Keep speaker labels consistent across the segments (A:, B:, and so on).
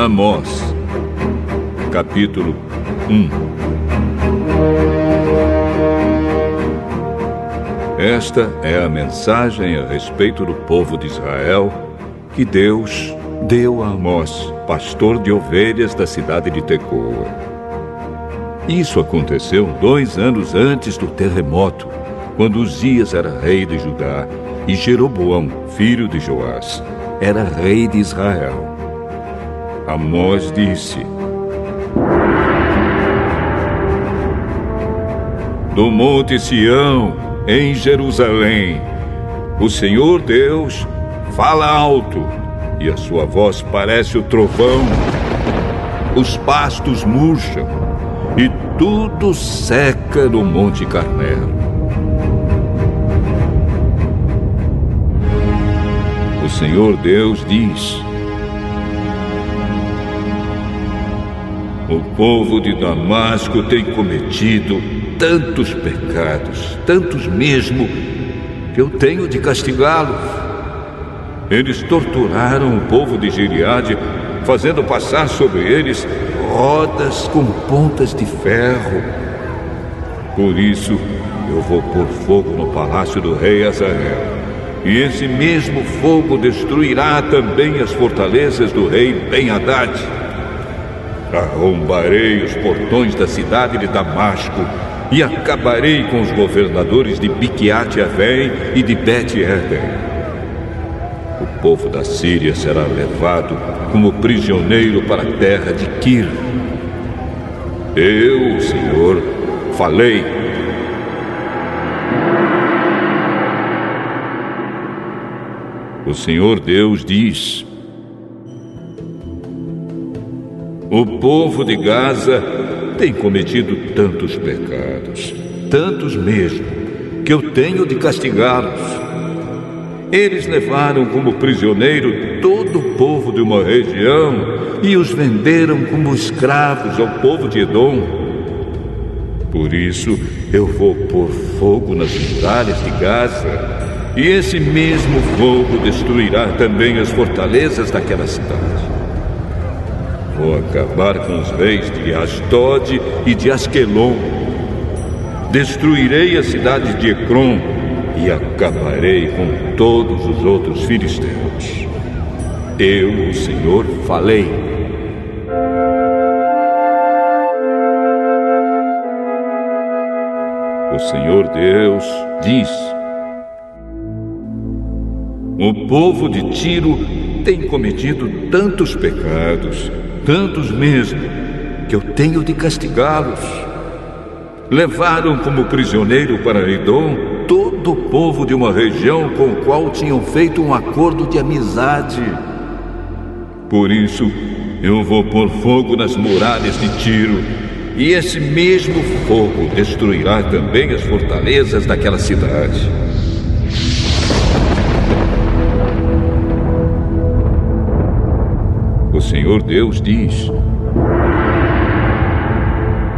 A: Amós, capítulo 1. Esta é a mensagem a respeito do povo de Israel que Deus deu a Amós, pastor de ovelhas da cidade de Tecoa. Isso aconteceu 2 anos antes do terremoto, quando Uzias era rei de Judá e Jeroboão, filho de Joás, era rei de Israel. Amós disse: do monte Sião, em Jerusalém, o Senhor Deus fala alto, e a sua voz parece o trovão. Os pastos murcham, e tudo seca no Monte Carmelo. O Senhor Deus diz: o povo de Damasco tem cometido tantos pecados, tantos mesmo, que eu tenho de castigá-los. Eles torturaram o povo de Gileade, fazendo passar sobre eles rodas com pontas de ferro. Por isso, eu vou pôr fogo no palácio do rei Hazael, e esse mesmo fogo destruirá também as fortalezas do rei Ben-Hadad. Arrombarei os portões da cidade de Damasco e acabarei com os governadores de Biquiate-Avém e de Bet-Eden. O povo da Síria será levado como prisioneiro para a terra de Quir. Eu, o Senhor, falei. O Senhor Deus diz: o povo de Gaza tem cometido tantos pecados, tantos mesmo, que eu tenho de castigá-los. Eles levaram como prisioneiro todo o povo de uma região e os venderam como escravos ao povo de Edom. Por isso, eu vou pôr fogo nas muralhas de Gaza, e esse mesmo fogo destruirá também as fortalezas daquela cidade. Vou acabar com os reis de Asdod e de Asquelon. Destruirei a cidade de Ecrom e acabarei com todos os outros filisteus. Eu, o Senhor, falei. O Senhor Deus diz: o povo de Tiro tem cometido tantos pecados, tantos mesmo, que eu tenho de castigá-los. Levaram como prisioneiro para Edom todo o povo de uma região com o qual tinham feito um acordo de amizade. Por isso, eu vou pôr fogo nas muralhas de Tiro, e esse mesmo fogo destruirá também as fortalezas daquela cidade. O Senhor Deus diz: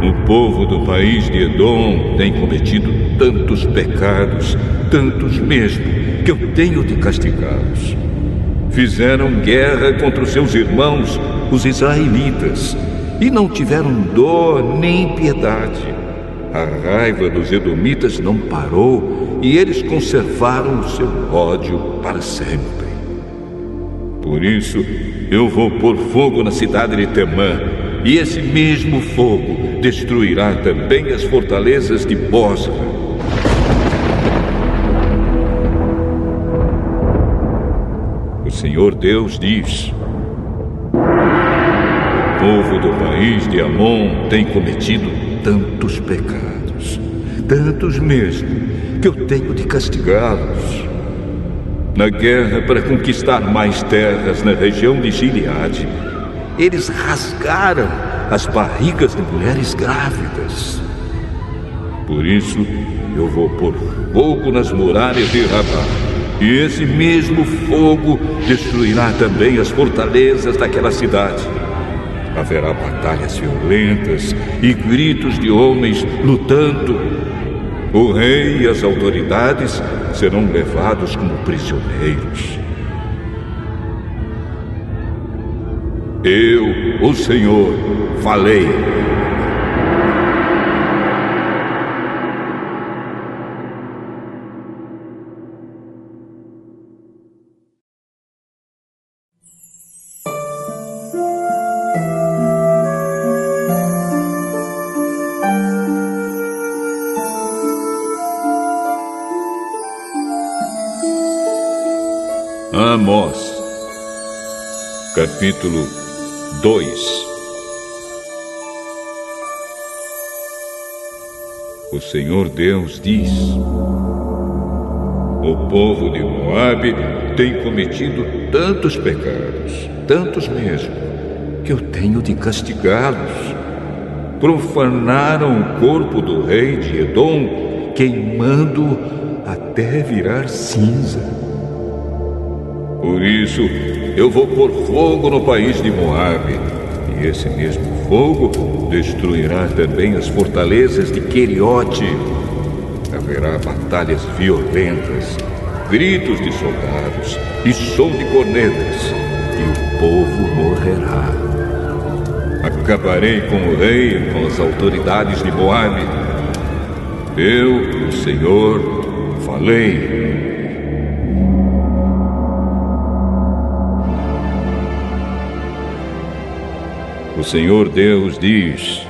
A: o povo do país de Edom tem cometido tantos pecados, tantos mesmo, que eu tenho de castigá-los. Fizeram guerra contra os seus irmãos, os israelitas, e não tiveram dó nem piedade. A raiva dos edomitas não parou, e eles conservaram o seu ódio para sempre. Por isso, eu vou pôr fogo na cidade de Temã, e esse mesmo fogo destruirá também as fortalezas de Bosra. O Senhor Deus diz: o povo do país de Amon tem cometido tantos pecados, tantos mesmo, que eu tenho de castigá-los. Na guerra para conquistar mais terras na região de Gileade, eles rasgaram as barrigas de mulheres grávidas. Por isso, eu vou pôr fogo nas muralhas de Rabá, e esse mesmo fogo destruirá também as fortalezas daquela cidade. Haverá batalhas violentas e gritos de homens lutando. O rei e as autoridades serão levados como prisioneiros. Eu, o Senhor, falei. Amós, capítulo 2. O Senhor Deus diz: o povo de Moabe tem cometido tantos pecados, tantos mesmo, que eu tenho de castigá-los. Profanaram o corpo do rei de Edom, queimando até virar cinza. Por isso, eu vou pôr fogo no país de Moabe, e esse mesmo fogo destruirá também as fortalezas de Queriote. Haverá batalhas violentas, gritos de soldados e som de cornetas, e o povo morrerá. Acabarei com o rei e com as autoridades de Moabe. Eu, o Senhor, falei. O Senhor Deus diz: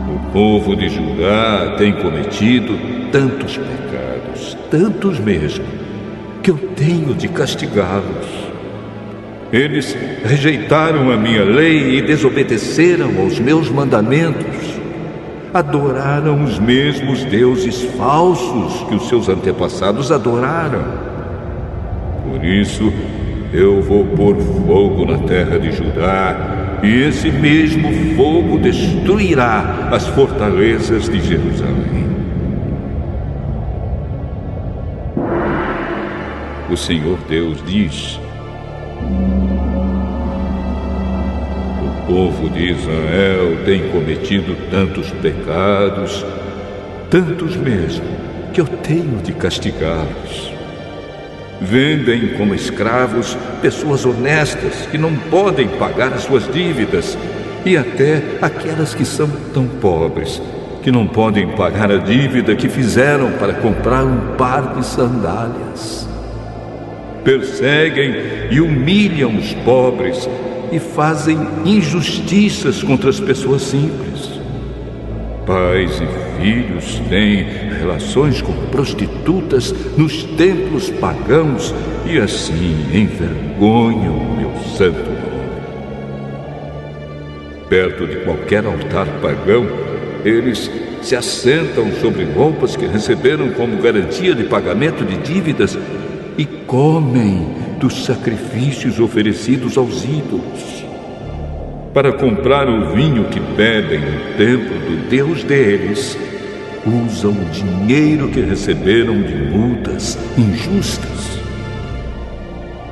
A: o povo de Judá tem cometido tantos pecados, tantos mesmo, que eu tenho de castigá-los. Eles rejeitaram a minha lei e desobedeceram aos meus mandamentos. Adoraram os mesmos deuses falsos que os seus antepassados adoraram. Por isso, eu vou pôr fogo na terra de Judá, e esse mesmo fogo destruirá as fortalezas de Jerusalém. O Senhor Deus diz: o povo de Israel tem cometido tantos pecados, tantos mesmo, que eu tenho de castigá-los. Vendem como escravos pessoas honestas que não podem pagar as suas dívidas, e até aquelas que são tão pobres que não podem pagar a dívida que fizeram para comprar um par de sandálias. Perseguem e humilham os pobres e fazem injustiças contra as pessoas simples. Pais e filhos têm relações com prostitutas nos templos pagãos e assim envergonham o meu santo nome. Perto de qualquer altar pagão, eles se assentam sobre roupas que receberam como garantia de pagamento de dívidas e comem dos sacrifícios oferecidos aos ídolos. Para comprar o vinho que bebem no templo do Deus deles, usam o dinheiro que receberam de multas injustas.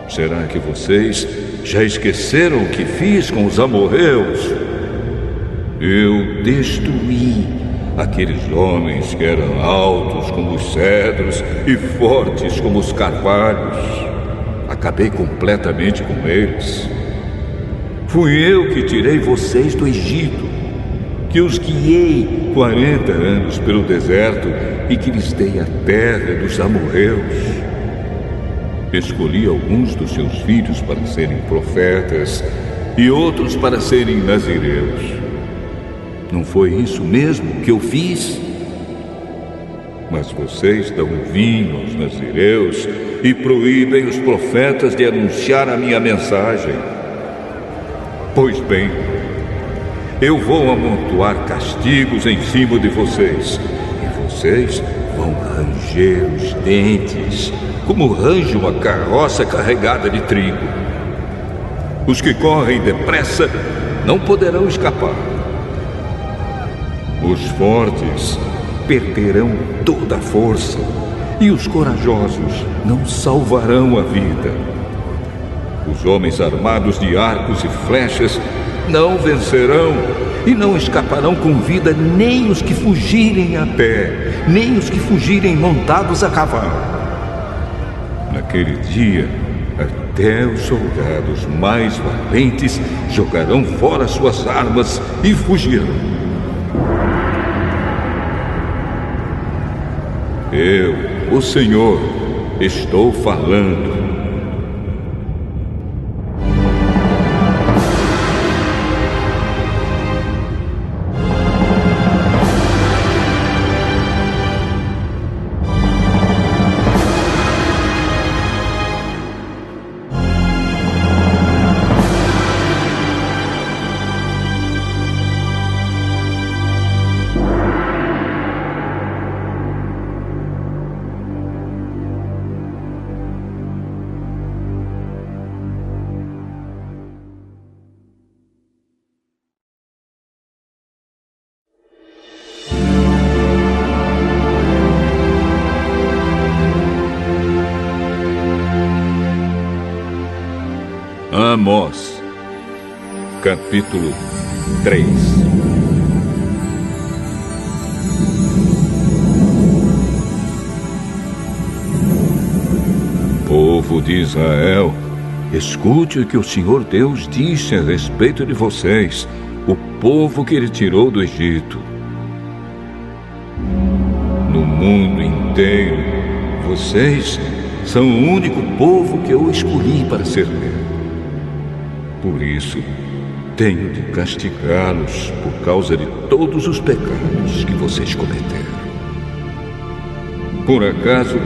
A: Será que vocês já esqueceram o que fiz com os amorreus? Eu destruí aqueles homens que eram altos como os cedros e fortes como os carvalhos. Acabei completamente com eles. Fui eu que tirei vocês do Egito, que os guiei 40 anos pelo deserto e que lhes dei a terra dos amorreus. Escolhi alguns dos seus filhos para serem profetas e outros para serem nazireus. Não foi isso mesmo que eu fiz? Mas vocês dão vinho aos nazireus e proíbem os profetas de anunciar a minha mensagem. Pois bem, eu vou amontoar castigos em cima de vocês, e vocês vão ranger os dentes, como range uma carroça carregada de trigo. Os que correm depressa não poderão escapar. Os fortes perderão toda a força, e os corajosos não salvarão a vida. Os homens armados de arcos e flechas não vencerão e não escaparão com vida nem os que fugirem a pé, nem os que fugirem montados a cavalo. Naquele dia, a Até os soldados mais valentes jogarão fora suas armas e fugirão. Eu, o Senhor, estou falando. Amós, capítulo 3. Povo de Israel, escute o que o Senhor Deus disse a respeito de vocês, o povo que Ele tirou do Egito. No mundo inteiro, vocês são o único povo que eu escolhi para ser meu. Por isso, tenho de castigá-los por causa de todos os pecados que vocês cometeram. Por acaso,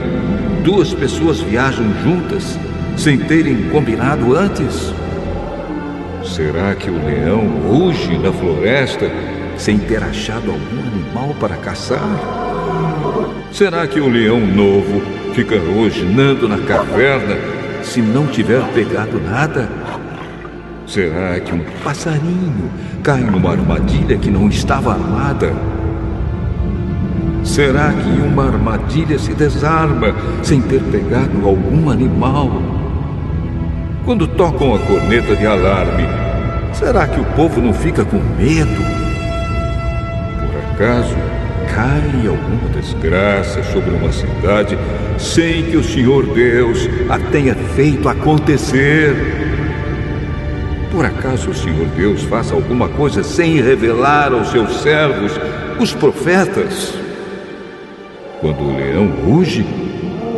A: duas pessoas viajam juntas sem terem combinado antes? Será que o leão ruge na floresta sem ter achado algum animal para caçar? Será que o leão novo fica rosnando na caverna se não tiver pegado nada? Será que um passarinho cai numa armadilha que não estava armada? Será que uma armadilha se desarma sem ter pegado algum animal? Quando tocam a corneta de alarme, será que o povo não fica com medo? Por acaso, cai alguma desgraça sobre uma cidade sem que o Senhor Deus a tenha feito acontecer? Por acaso o Senhor Deus faça alguma coisa sem revelar aos seus servos, os profetas? Quando o leão ruge,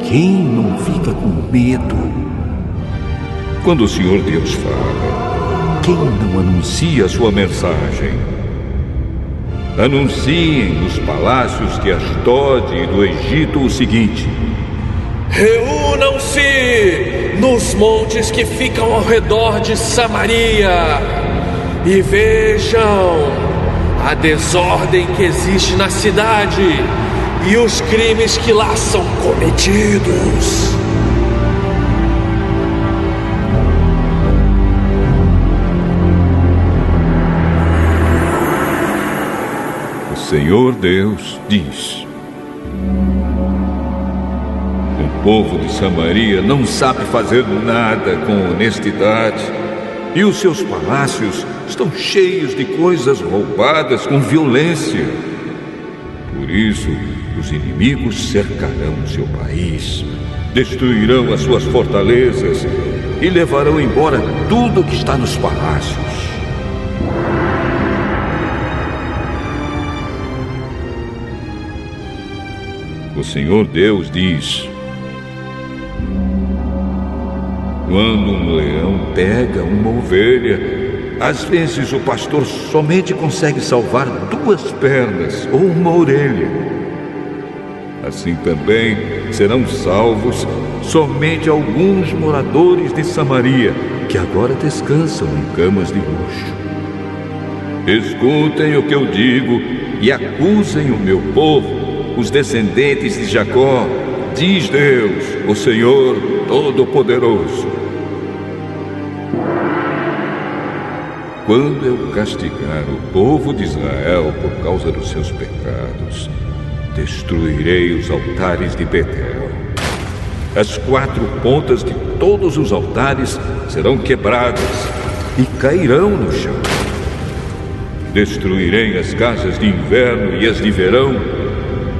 A: quem não fica com medo? Quando o Senhor Deus fala, quem não anuncia a sua mensagem? Anunciem nos palácios de Asdod e do Egito o seguinte:
B: reúnam-se nos montes que ficam ao redor de Samaria e vejam a desordem que existe na cidade e os crimes que lá são cometidos.
A: O Senhor Deus diz: o povo de Samaria não sabe fazer nada com honestidade, e os seus palácios estão cheios de coisas roubadas com violência. Por isso, os inimigos cercarão o seu país, destruirão as suas fortalezas e levarão embora tudo que está nos palácios. O Senhor Deus diz: quando um leão pega uma ovelha, às vezes o pastor somente consegue salvar 2 pernas ou uma orelha. Assim também serão salvos somente alguns moradores de Samaria, que agora descansam em camas de luxo. Escutem o que eu digo e acusem o meu povo, os descendentes de Jacó, diz Deus, o Senhor Todo-Poderoso. Quando eu castigar o povo de Israel por causa dos seus pecados, destruirei os altares de Betel. As 4 pontas de todos os altares serão quebradas e cairão no chão. Destruirei as casas de inverno e as de verão,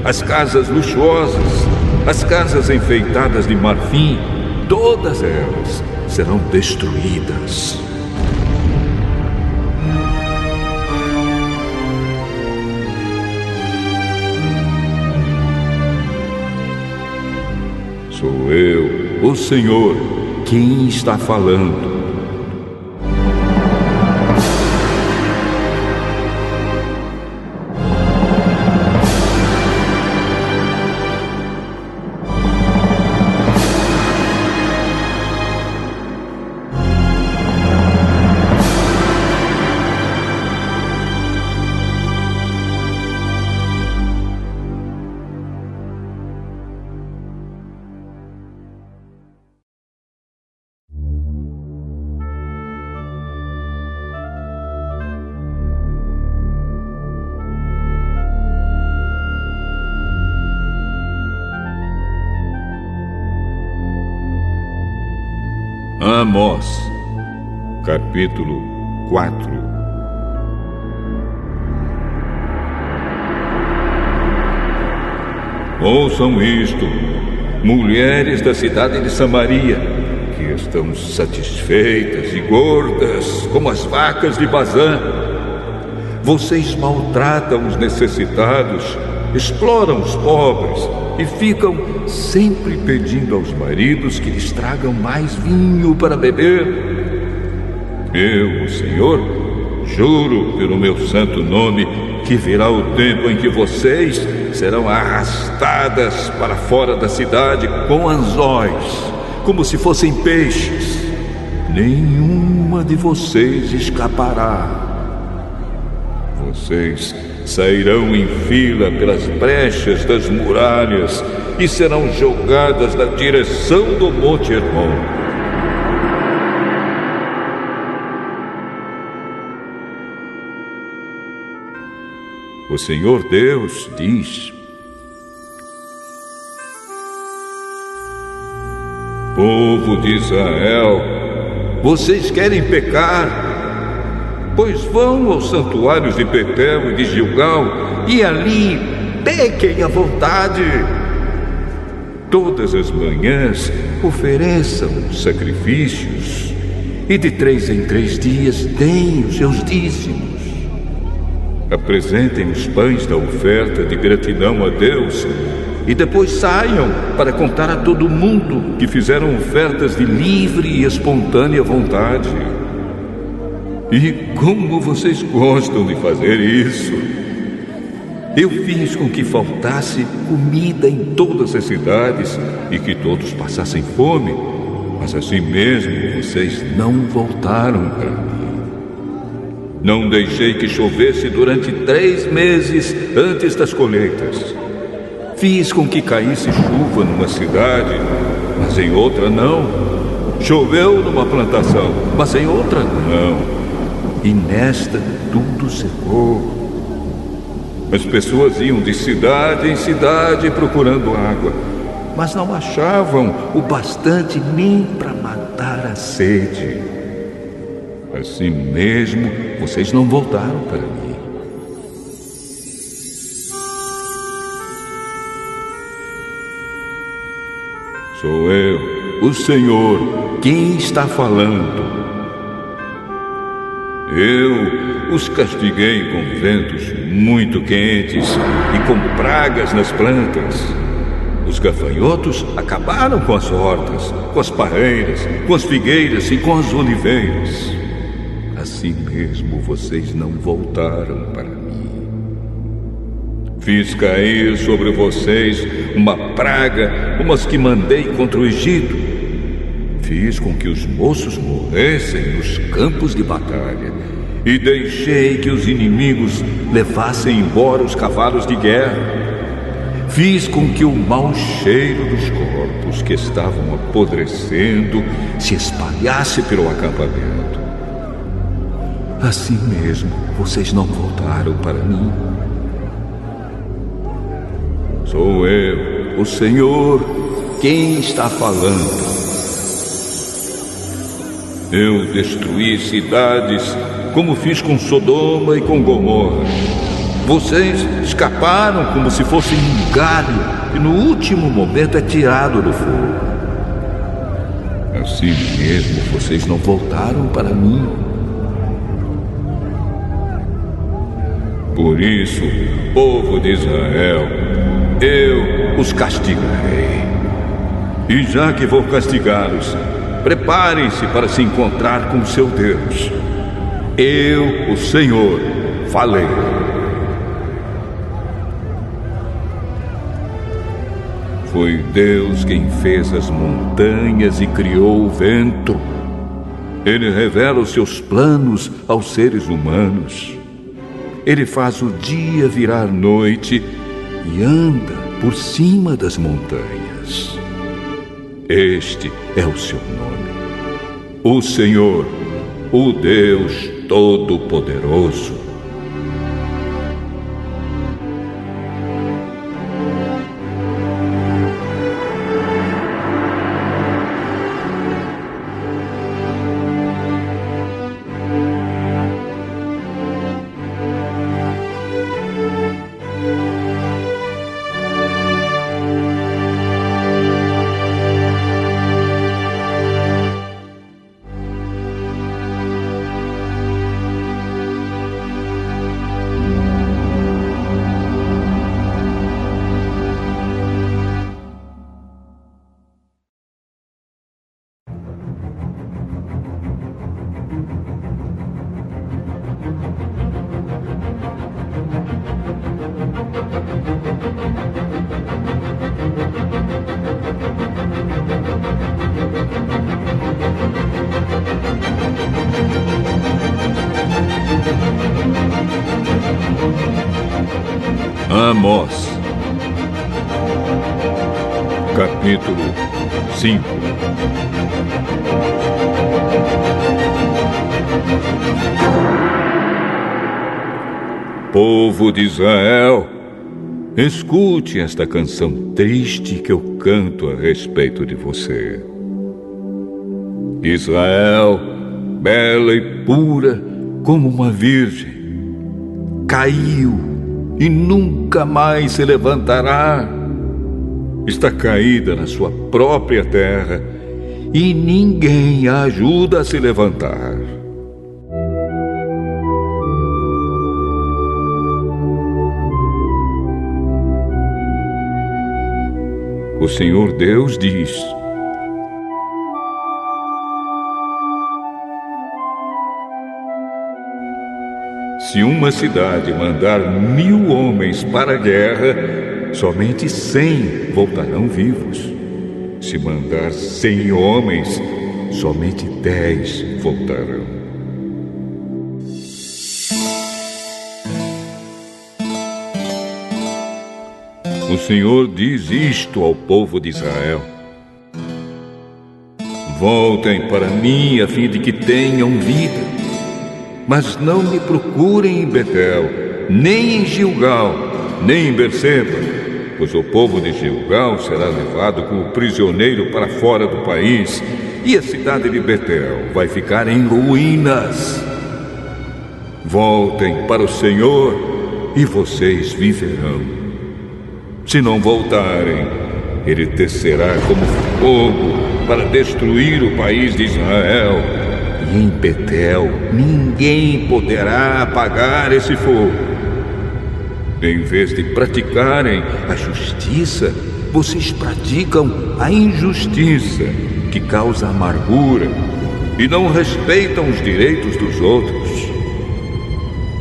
A: as casas luxuosas, as casas enfeitadas de marfim, todas elas serão destruídas. Sou eu, o Senhor, quem está falando. Amós, capítulo 4. Ouçam isto, mulheres da cidade de Samaria, que estão satisfeitas e gordas como as vacas de Bazã. Vocês maltratam os necessitados, exploram os pobres e ficam sempre pedindo aos maridos que lhes tragam mais vinho para beber. Eu, o Senhor, juro pelo meu santo nome que virá o tempo em que vocês serão arrastadas para fora da cidade com anzóis, como se fossem peixes. Nenhuma de vocês escapará. Vocês sairão em fila pelas brechas das muralhas e serão jogadas na direção do Monte Hermon. O Senhor Deus diz: povo de Israel, vocês querem pecar? Pois vão aos santuários de Betel e de Gilgal e ali pequem à vontade. Todas as manhãs ofereçam sacrifícios e de 3 em 3 dias deem os seus dízimos. Apresentem os pães da oferta de gratidão a Deus e depois saiam para contar a todo mundo que fizeram ofertas de livre e espontânea vontade. E como vocês gostam de fazer isso! Eu fiz com que faltasse comida em todas as cidades e que todos passassem fome, mas assim mesmo vocês não voltaram para mim. Não deixei que chovesse durante 3 meses antes das colheitas. Fiz com que caísse chuva numa cidade, mas em outra não. Choveu numa plantação, mas em outra não. E nesta tudo secou. As pessoas iam de cidade em cidade procurando água, mas não achavam o bastante nem para matar a sede. Assim mesmo, vocês não voltaram para mim. Sou eu, o Senhor, quem está falando. Eu os castiguei com ventos muito quentes e com pragas nas plantas. Os gafanhotos acabaram com as hortas, com as parreiras, com as figueiras e com as oliveiras. Assim mesmo vocês não voltaram para mim. Fiz cair sobre vocês uma praga como as que mandei contra o Egito. Fiz com que os moços morressem nos campos de batalha e deixei que os inimigos levassem embora os cavalos de guerra. Fiz com que o mau cheiro dos corpos que estavam apodrecendo se espalhasse pelo acampamento. Assim mesmo, vocês não voltaram para mim. Sou eu, o Senhor, quem está falando. Eu destruí cidades como fiz com Sodoma e com Gomorra. Vocês escaparam como se fossem um galho que no último momento é tirado do fogo. Assim mesmo vocês não voltaram para mim. Por isso, povo de Israel, eu os castigarei. E já que vou castigá-los, preparem-se para se encontrar com seu Deus. Eu, o Senhor, falei. Foi Deus quem fez as montanhas e criou o vento. Ele revela os seus planos aos seres humanos. Ele faz o dia virar noite e anda por cima das montanhas. Este é o seu nome, o Senhor, o Deus Todo-Poderoso. Amós, capítulo 5. Povo de Israel, escute esta canção triste que eu canto a respeito de você. Israel, bela e pura como uma virgem, caiu e nunca mais se levantará. Está caída na sua própria terra e ninguém a ajuda a se levantar. O Senhor Deus diz: se uma cidade mandar 1000 homens para a guerra, somente 100 voltarão vivos. Se mandar 100 homens, somente 10 voltarão. O Senhor diz isto ao povo de Israel: voltem para mim a fim de que tenham vida. Mas não me procurem em Betel, nem em Gilgal, nem em Berseba, pois o povo de Gilgal será levado como prisioneiro para fora do país, e a cidade de Betel vai ficar em ruínas. Voltem para o Senhor e vocês viverão. Se não voltarem, Ele descerá como fogo para destruir o país de Israel. E em Betel ninguém poderá apagar esse fogo. Em vez de praticarem a justiça, vocês praticam a injustiça, que causa amargura, e não respeitam os direitos dos outros.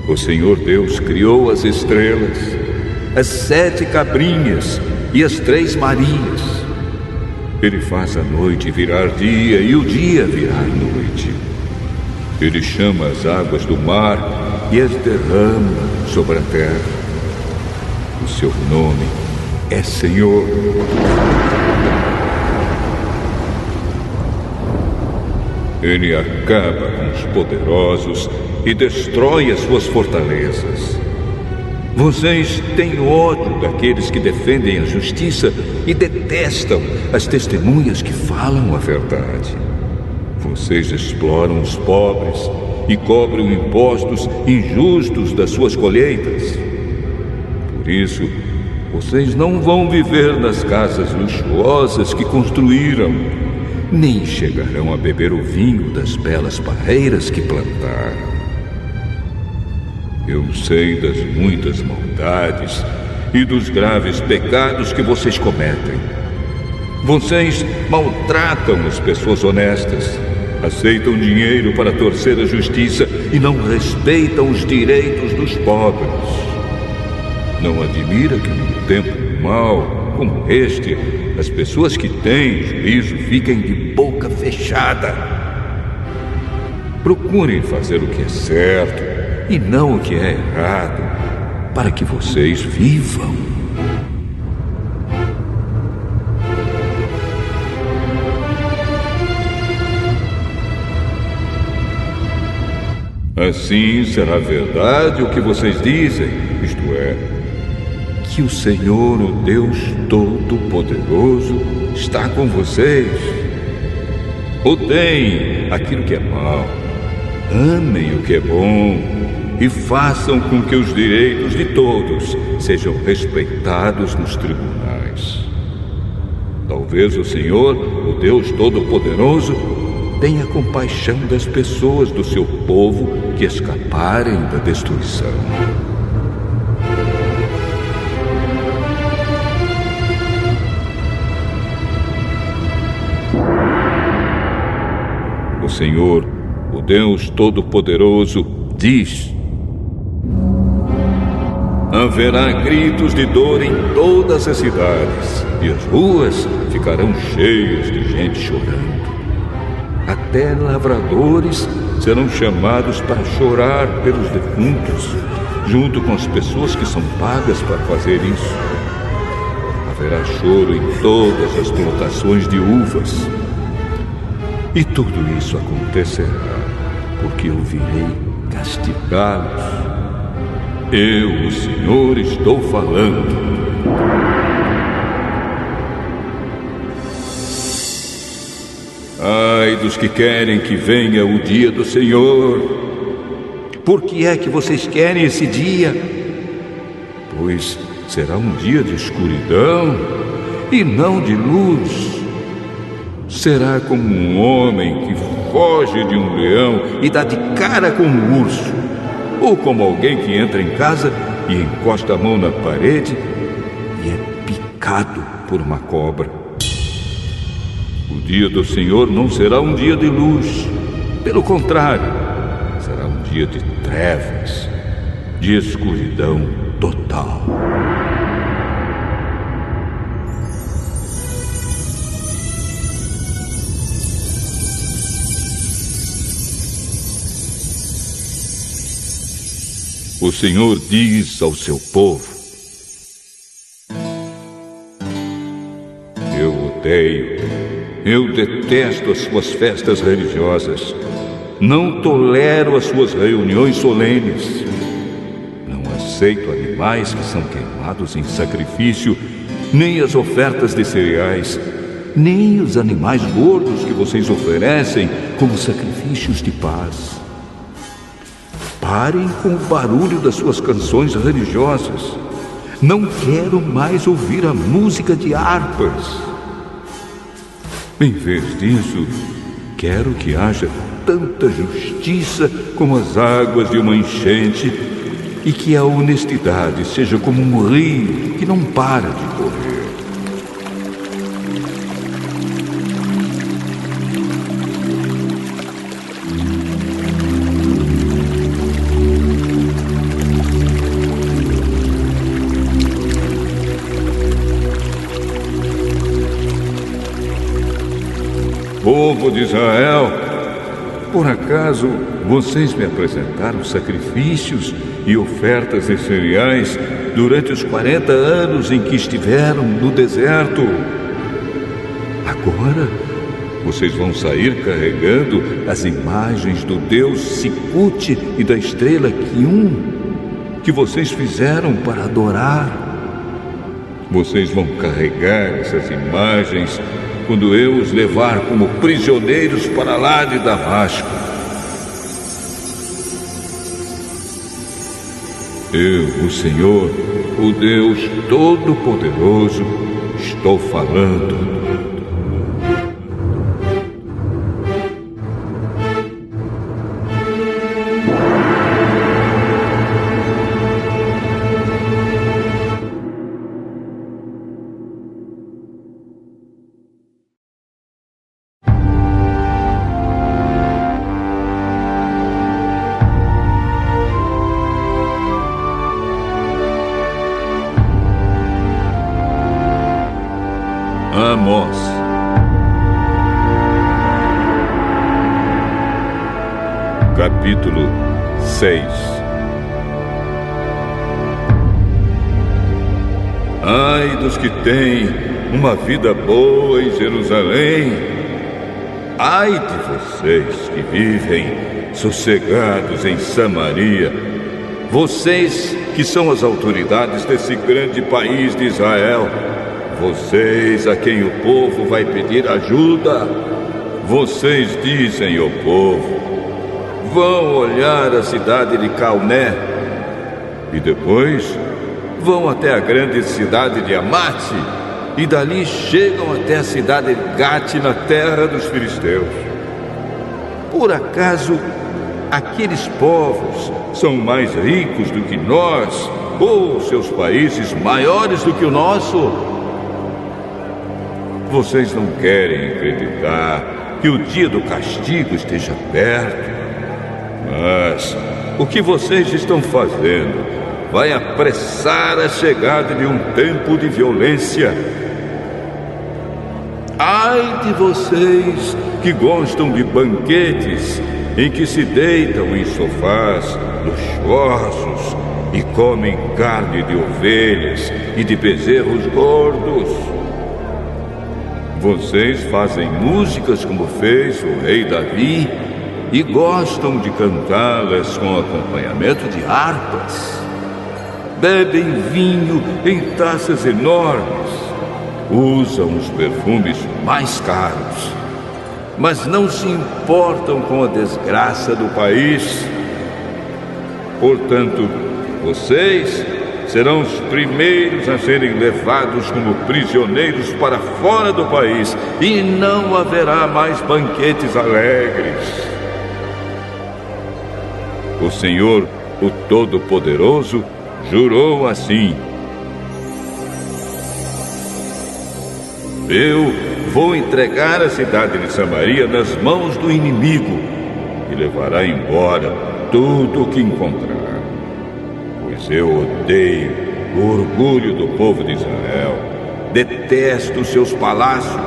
A: O Senhor Deus criou as estrelas, as 7 cabrinhas e as 3 Marias. Ele faz a noite virar dia e o dia virar noite. Ele chama as águas do mar e as derrama sobre a terra. O seu nome é Senhor. Ele acaba com os poderosos e destrói as suas fortalezas. Vocês têm ódio daqueles que defendem a justiça e detestam as testemunhas que falam a verdade. Vocês exploram os pobres e cobram impostos injustos das suas colheitas. Por isso, vocês não vão viver nas casas luxuosas que construíram, nem chegarão a beber o vinho das belas parreiras que plantaram. Eu sei das muitas maldades e dos graves pecados que vocês cometem. Vocês maltratam as pessoas honestas, aceitam dinheiro para torcer a justiça e não respeitam os direitos dos pobres. Não admira que num tempo mau como este, as pessoas que têm juízo fiquem de boca fechada. Procurem fazer o que é certo e não o que é errado, para que vocês vivam. Assim será verdade o que vocês dizem, isto é, que o Senhor, o Deus Todo-Poderoso, está com vocês. Odeiem aquilo que é mal, amem o que é bom e façam com que os direitos de todos sejam respeitados nos tribunais. Talvez o Senhor, o Deus Todo-Poderoso, tenha compaixão das pessoas do seu povo que escaparem da destruição. O Senhor, o Deus Todo-Poderoso, diz: haverá gritos de dor em todas as cidades, e as ruas ficarão cheias de gente chorando. Até lavradores serão chamados para chorar pelos defuntos, junto com as pessoas que são pagas para fazer isso. Haverá choro em todas as plantações de uvas. E tudo isso acontecerá porque eu virei castigá-los. Eu, o Senhor, estou falando. Ai dos que querem que venha o dia do Senhor. Por que é que vocês querem esse dia? Pois será um dia de escuridão e não de luz. Será como um homem que foge de um leão e dá de cara com um urso, ou como alguém que entra em casa e encosta a mão na parede e é picado por uma cobra. O dia do Senhor não será um dia de luz. Pelo contrário, será um dia de trevas, de escuridão total. O Senhor diz ao seu povo: eu detesto as suas festas religiosas. Não tolero as suas reuniões solenes. Não aceito animais que são queimados em sacrifício, nem as ofertas de cereais, nem os animais gordos que vocês oferecem como sacrifícios de paz. Parem com o barulho das suas canções religiosas. Não quero mais ouvir a música de harpas. Em vez disso, quero que haja tanta justiça como as águas de uma enchente e que a honestidade seja como um rio que não para de correr. Povo de Israel, por acaso vocês me apresentaram sacrifícios e ofertas de cereais durante os 40 anos em que estiveram no deserto? Agora vocês vão sair carregando as imagens do deus Sicute e da estrela Quium que vocês fizeram para adorar. Vocês vão carregar essas imagens quando eu os levar como prisioneiros para lá de Damasco. Eu, o Senhor, o Deus Todo-Poderoso, estou falando. Amós. Capítulo 6. Ai dos que têm uma vida boa em Jerusalém! Ai de vocês que vivem sossegados em Samaria! Vocês que são as autoridades desse grande país de Israel! Vocês a quem o povo vai pedir ajuda! Vocês dizem ao povo: vão olhar a cidade de Calné e depois vão até a grande cidade de Amate e dali chegam até a cidade de Gate na terra dos filisteus. Por acaso aqueles povos são mais ricos do que nós, ou seus países maiores do que o nosso? Vocês não querem acreditar que o dia do castigo esteja perto? Mas o que vocês estão fazendo vai apressar a chegada de um tempo de violência. Ai de vocês que gostam de banquetes em que se deitam em sofás luxuosos e comem carne de ovelhas e de bezerros gordos. Vocês fazem músicas como fez o rei Davi e gostam de cantá-las com acompanhamento de harpas. Bebem vinho em taças enormes, usam os perfumes mais caros, mas não se importam com a desgraça do país. Portanto, vocês serão os primeiros a serem levados como prisioneiros para fora do país, e não haverá mais banquetes alegres. O Senhor, o Todo-Poderoso, jurou assim: eu vou entregar a cidade de Samaria nas mãos do inimigo e levará embora tudo o que encontrar. Pois eu odeio o orgulho do povo de Israel, detesto seus palácios.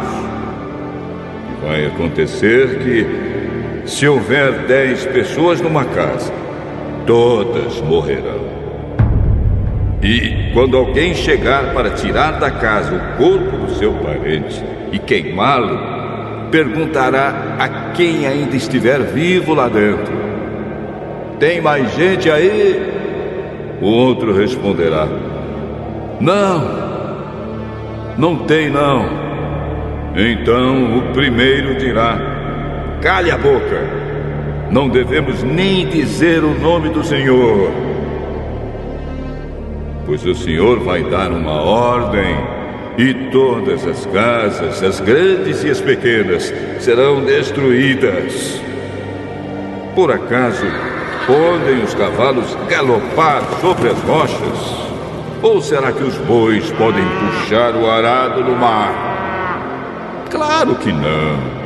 A: E vai acontecer que, se houver 10 pessoas numa casa, todas morrerão. E quando alguém chegar para tirar da casa o corpo do seu parente e queimá-lo, perguntará a quem ainda estiver vivo lá dentro: tem mais gente aí? O outro responderá: não tem não. Então o primeiro dirá: cale a boca, não devemos nem dizer o nome do Senhor. Pois o Senhor vai dar uma ordem, e todas as casas, as grandes e as pequenas, serão destruídas. Por acaso, podem os cavalos galopar sobre as rochas? Ou será que os bois podem puxar o arado no mar? Claro que não.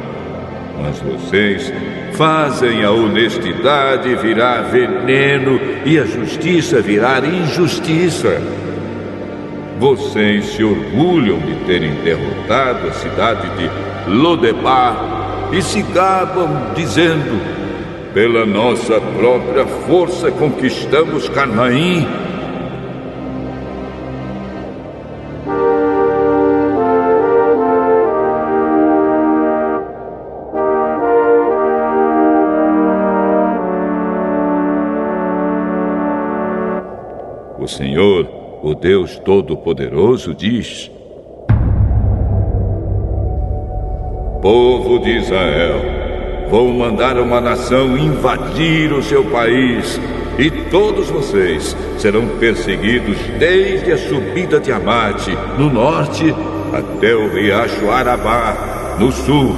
A: Mas vocês fazem a honestidade virar veneno e a justiça virar injustiça. Vocês se orgulham de terem derrotado a cidade de Lodebar e se gabam dizendo: pela nossa própria força conquistamos Canaã. O Senhor, o Deus Todo-Poderoso, diz: povo de Israel, vou mandar uma nação invadir o seu país, e todos vocês serão perseguidos desde a subida de Amate, no norte, até o riacho Arabá, no sul.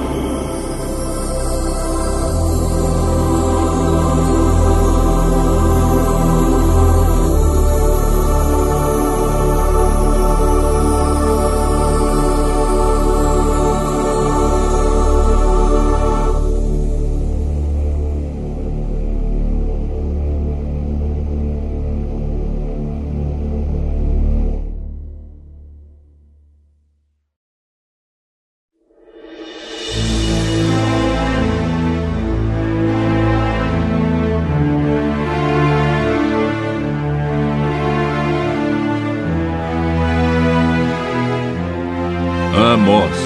A: Amós,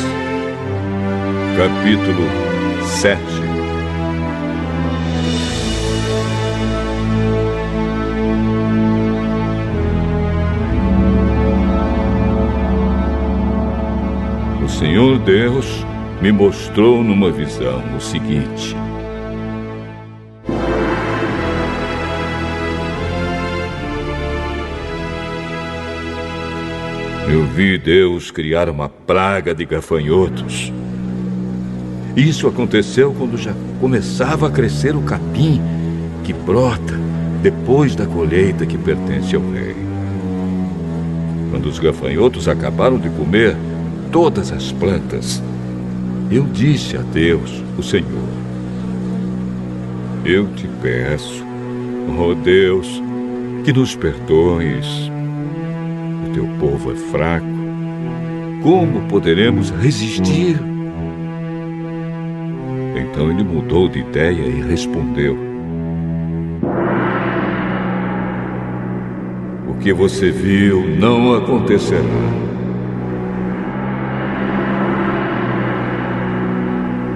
A: capítulo 7. O Senhor Deus me mostrou numa visão o seguinte: eu vi Deus criar uma praga de gafanhotos. Isso aconteceu quando já começava a crescer o capim que brota depois da colheita que pertence ao rei. Quando os gafanhotos acabaram de comer todas as plantas, eu disse a Deus, o Senhor: eu te peço, ó Deus, que nos perdoes. O teu povo é fraco. Como poderemos resistir? Então ele mudou de ideia e respondeu: o que você viu não acontecerá.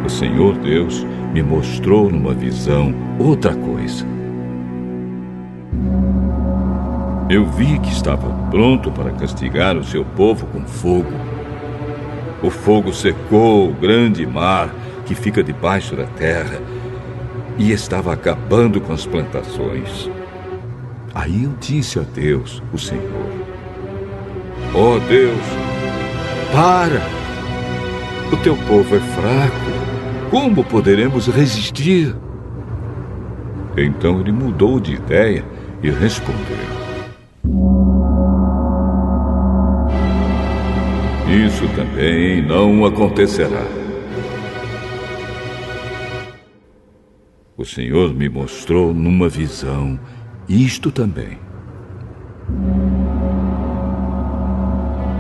A: O Senhor Deus me mostrou numa visão outra coisa. Eu vi que estava pronto para castigar o seu povo com fogo. O fogo secou o grande mar que fica debaixo da terra e estava acabando com as plantações. Aí eu disse a Deus, o Senhor: ó Deus, para! O teu povo é fraco. Como poderemos resistir? Então ele mudou de ideia e respondeu: isso também não acontecerá. O Senhor me mostrou numa visão isto também.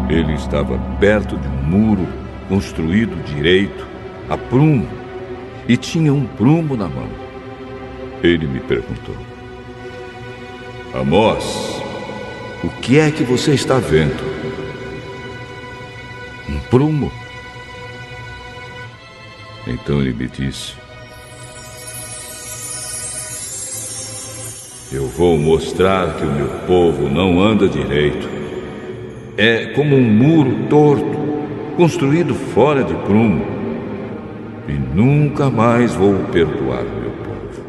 A: Ele estava perto de um muro construído direito a prumo e tinha um prumo na mão. Ele me perguntou: Amós, o que é que você está vendo? Um prumo? Então ele me disse: eu vou mostrar que o meu povo não anda direito. É como um muro torto, construído fora de prumo. E nunca mais vou perdoar o meu povo.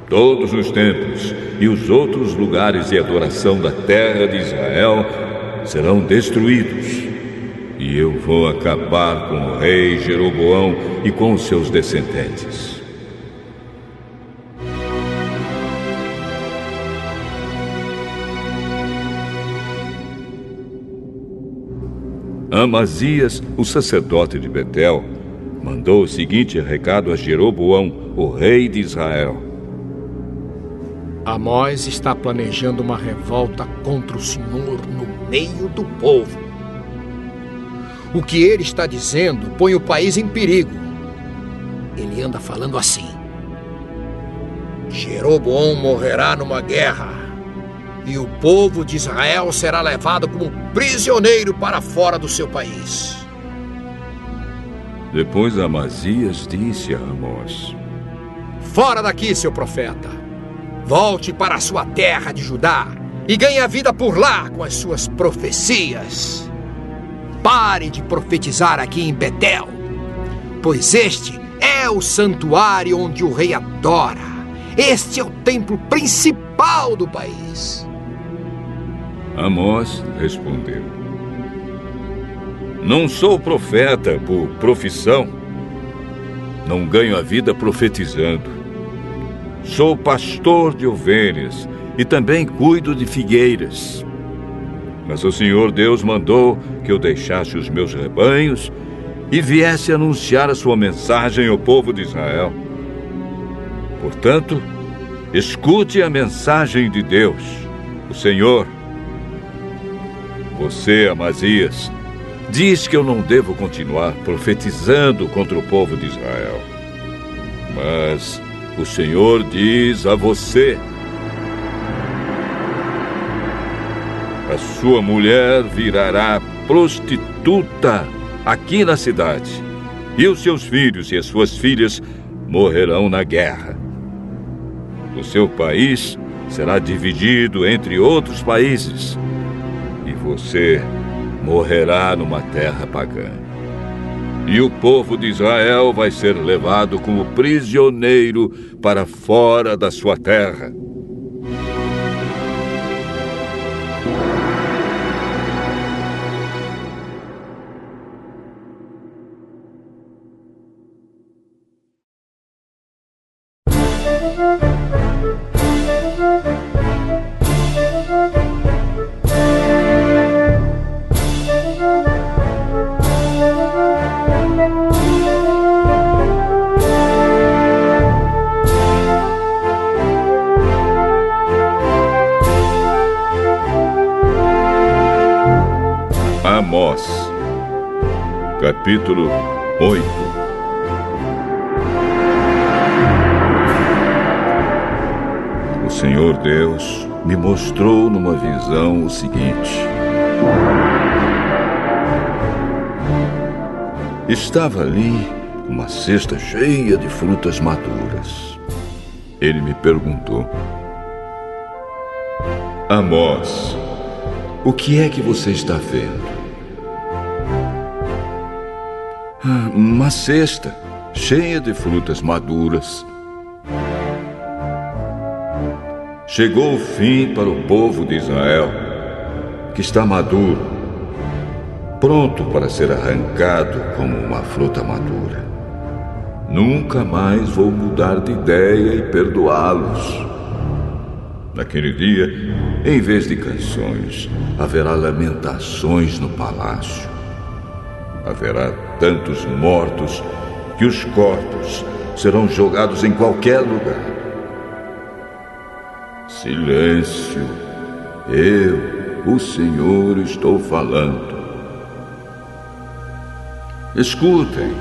A: Todos os templos e os outros lugares de adoração da terra de Israel serão destruídos. E eu vou acabar com o rei Jeroboão e com os seus descendentes. Amazias, o sacerdote de Betel, mandou o seguinte recado a Jeroboão, o rei de Israel:
C: Amós está planejando uma revolta contra o Senhor no meio do povo. O que ele está dizendo põe o país em perigo. Ele anda falando assim: Jeroboão morrerá numa guerra e o povo de Israel será levado como prisioneiro para fora do seu país.
A: Depois Amazias disse a Amós:
C: Fora daqui, seu profeta! Volte para a sua terra de Judá e ganhe a vida por lá com as suas profecias. Pare de profetizar aqui em Betel, pois este é o santuário onde o rei adora. Este é o templo principal do país.
A: Amós respondeu: não sou profeta por profissão. Não ganho a vida profetizando. Sou pastor de ovelhas e também cuido de figueiras. Mas o Senhor Deus mandou que eu deixasse os meus rebanhos e viesse anunciar a sua mensagem ao povo de Israel. Portanto, escute a mensagem de Deus, o Senhor. Você, Amazias, diz que eu não devo continuar profetizando contra o povo de Israel. Mas o Senhor diz a você: a sua mulher virará prostituta aqui na cidade, e os seus filhos e as suas filhas morrerão na guerra. O seu país será dividido entre outros países, e você morrerá numa terra pagã. E o povo de Israel vai ser levado como prisioneiro para fora da sua terra. Amós, capítulo 8. O Senhor Deus me mostrou numa visão o seguinte: estava ali uma cesta cheia de frutas maduras. Ele me perguntou: Amós, o que é que você está vendo? Uma cesta cheia de frutas maduras. Chegou o fim para o povo de Israel, que está maduro, pronto para ser arrancado como uma fruta madura. Nunca mais vou mudar de ideia e perdoá-los. Naquele dia, em vez de canções, haverá lamentações no palácio. Haverá tantos mortos que os corpos serão jogados em qualquer lugar. Silêncio, eu, o Senhor, estou falando. Escutem,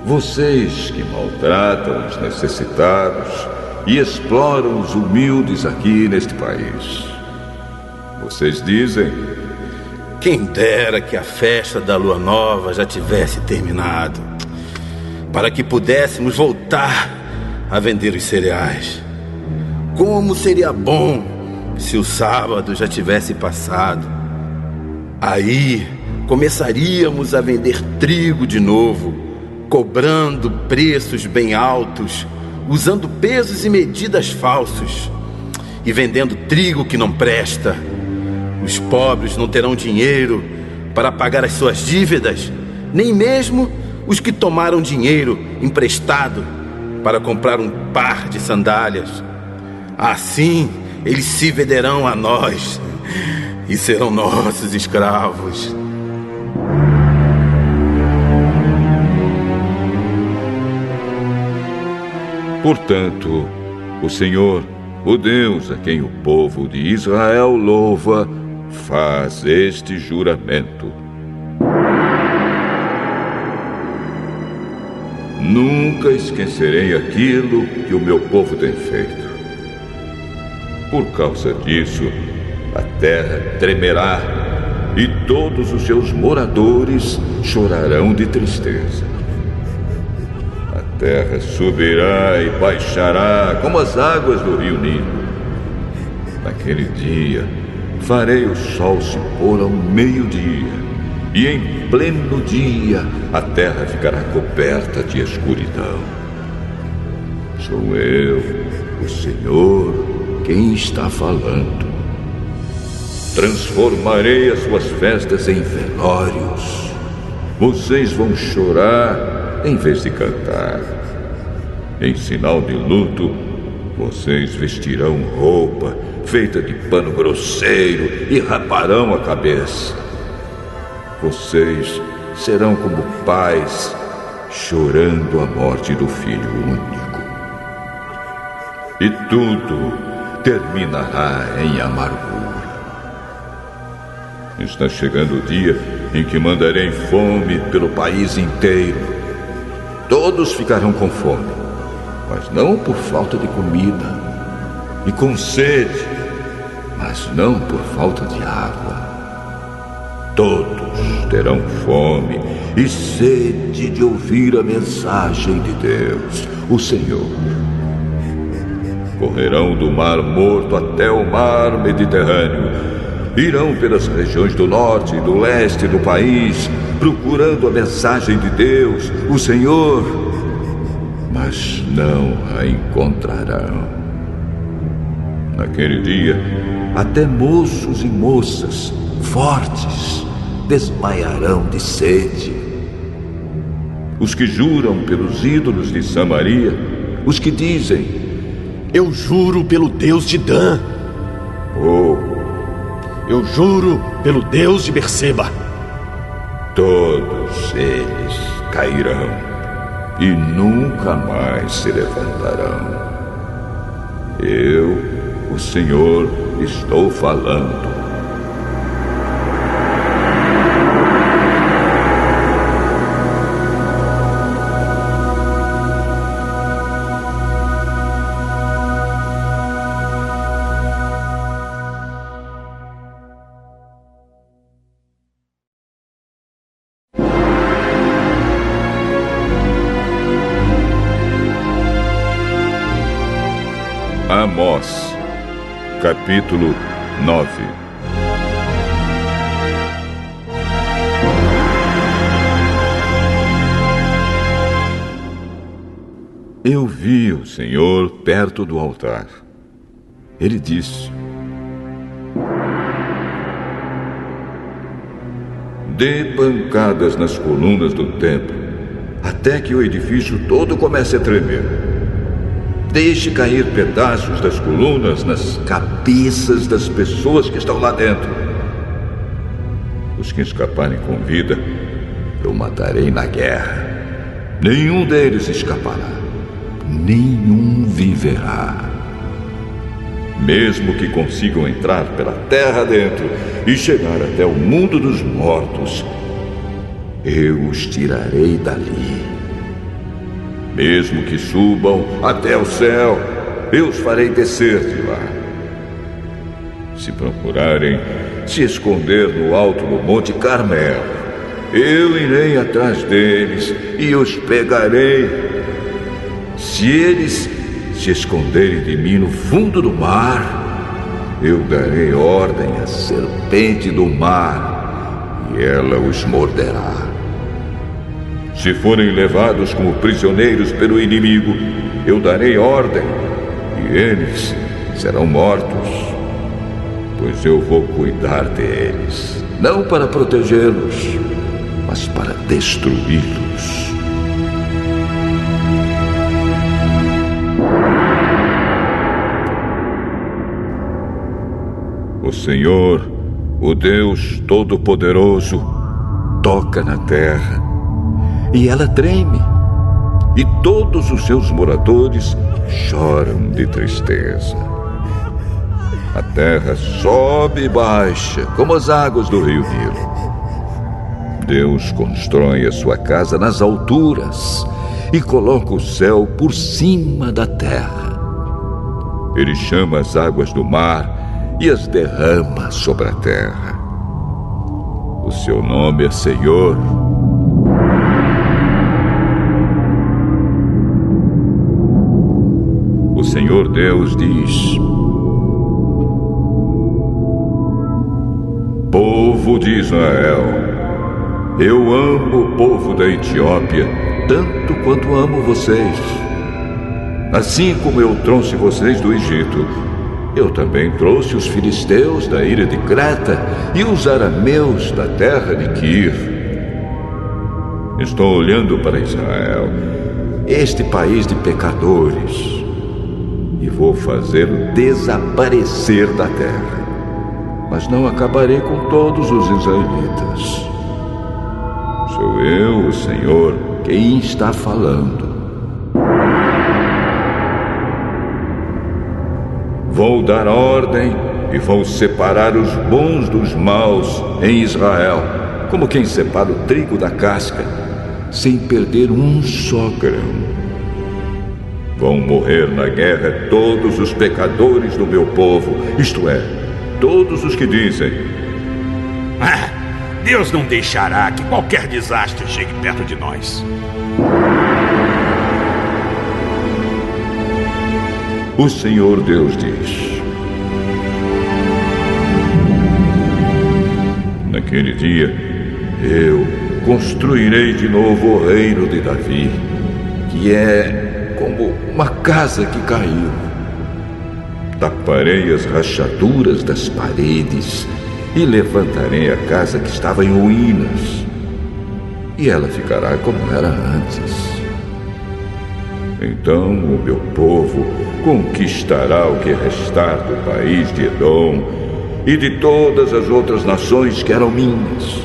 A: vocês que maltratam os necessitados e exploram os humildes aqui neste país. Vocês dizem:
D: quem dera que a festa da lua nova já tivesse terminado, para que pudéssemos voltar a vender os cereais. Como seria bom se o sábado já tivesse passado. Aí começaríamos a vender trigo de novo, cobrando preços bem altos, usando pesos e medidas falsos e vendendo trigo que não presta. Os pobres não terão dinheiro para pagar as suas dívidas, nem mesmo os que tomaram dinheiro emprestado para comprar um par de sandálias. Assim, eles se venderão a nós e serão nossos escravos.
A: Portanto, o Senhor, o Deus a quem o povo de Israel louva, faz este juramento: nunca esquecerei aquilo que o meu povo tem feito. Por causa disso, a terra tremerá e todos os seus moradores chorarão de tristeza. A terra subirá e baixará como as águas do rio Nilo. Naquele dia, farei o sol se pôr ao meio-dia, e em pleno dia a terra ficará coberta de escuridão. Sou eu, o Senhor, quem está falando. Transformarei as suas festas em velórios. Vocês vão chorar em vez de cantar. Em sinal de luto, vocês vestirão roupa feita de pano grosseiro e raparão a cabeça. Vocês serão como pais chorando a morte do filho único. E tudo terminará em amargura. Está chegando o dia em que mandarei fome pelo país inteiro. Todos ficarão com fome, mas não por falta de comida, e com sede, mas não por falta de água. Todos terão fome e sede de ouvir a mensagem de Deus, o Senhor. Correrão do Mar Morto até o Mar Mediterrâneo. Irão pelas regiões do norte e do leste do país, procurando a mensagem de Deus, o Senhor, mas não a encontrarão. Naquele dia, até moços e moças fortes desmaiarão de sede. Os que juram pelos ídolos de Samaria, os que dizem:
E: eu juro pelo Deus de Dan. Eu juro pelo Deus de Berseba.
A: Todos eles cairão e nunca mais se levantarão. Eu, o Senhor, estou falando. Amós, capítulo 9. Eu vi o Senhor perto do altar. Ele disse: dê pancadas nas colunas do templo, até que o edifício todo comece a tremer. Deixe cair pedaços das colunas nas cabeças das pessoas que estão lá dentro. Os que escaparem com vida, eu matarei na guerra. Nenhum deles escapará. Nenhum viverá. Mesmo que consigam entrar pela terra dentro e chegar até o mundo dos mortos, eu os tirarei dali. Mesmo que subam até o céu, eu os farei descer de lá. Se procurarem se esconder no alto do Monte Carmelo, eu irei atrás deles e os pegarei. Se eles se esconderem de mim no fundo do mar, eu darei ordem à serpente do mar e ela os morderá. Se forem levados como prisioneiros pelo inimigo, eu darei ordem e eles serão mortos, pois eu vou cuidar deles, não para protegê-los, mas para destruí-los. O Senhor, o Deus Todo-Poderoso, toca na terra e ela treme, e todos os seus moradores choram de tristeza. A terra sobe e baixa como as águas do rio Nilo. Deus constrói a sua casa nas alturas e coloca o céu por cima da terra. Ele chama as águas do mar e as derrama sobre a terra. O seu nome é Senhor. O Senhor Deus diz: povo de Israel, eu amo o povo da Etiópia tanto quanto amo vocês. Assim como eu trouxe vocês do Egito, eu também trouxe os filisteus da ilha de Creta e os arameus da terra de Quir. Estou olhando para Israel, este país de pecadores, e vou fazê-lo desaparecer da terra. Mas não acabarei com todos os israelitas. Sou eu, o Senhor, quem está falando. Vou dar ordem e vou separar os bons dos maus em Israel, como quem separa o trigo da casca, sem perder um só grão. Vão morrer na guerra todos os pecadores do meu povo, isto é, todos os que dizem:
F: Deus não deixará que qualquer desastre chegue perto de nós.
A: O Senhor Deus diz: naquele dia, eu construirei de novo o reino de Davi, que é como uma casa que caiu. Taparei as rachaduras das paredes e levantarei a casa que estava em ruínas, e ela ficará como era antes. Então o meu povo conquistará o que restar do país de Edom e de todas as outras nações que eram minhas.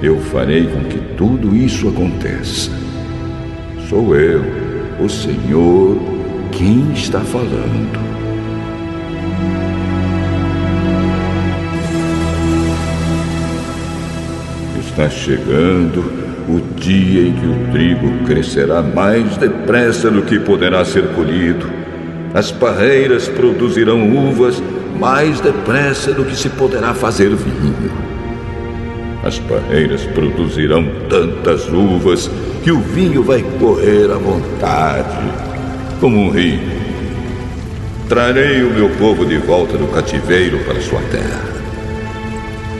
A: Eu farei com que tudo isso aconteça. Sou eu, o Senhor, quem está falando. Está chegando o dia em que o trigo crescerá mais depressa do que poderá ser colhido. As parreiras produzirão uvas mais depressa do que se poderá fazer vinho. As parreiras produzirão tantas uvas que o vinho vai correr à vontade, como um rio. Trarei o meu povo de volta do cativeiro para sua terra.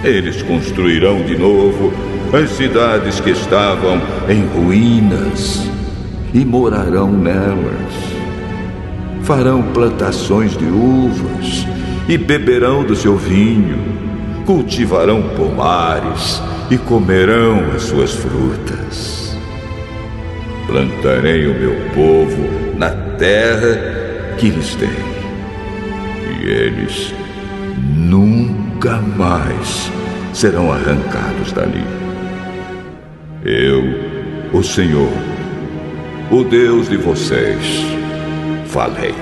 A: Eles construirão de novo as cidades que estavam em ruínas e morarão nelas. Farão plantações de uvas e beberão do seu vinho. Cultivarão pomares e comerão as suas frutas. Plantarei o meu povo na terra que lhes dei, e eles nunca mais serão arrancados dali. Eu, o Senhor, o Deus de vocês, falei.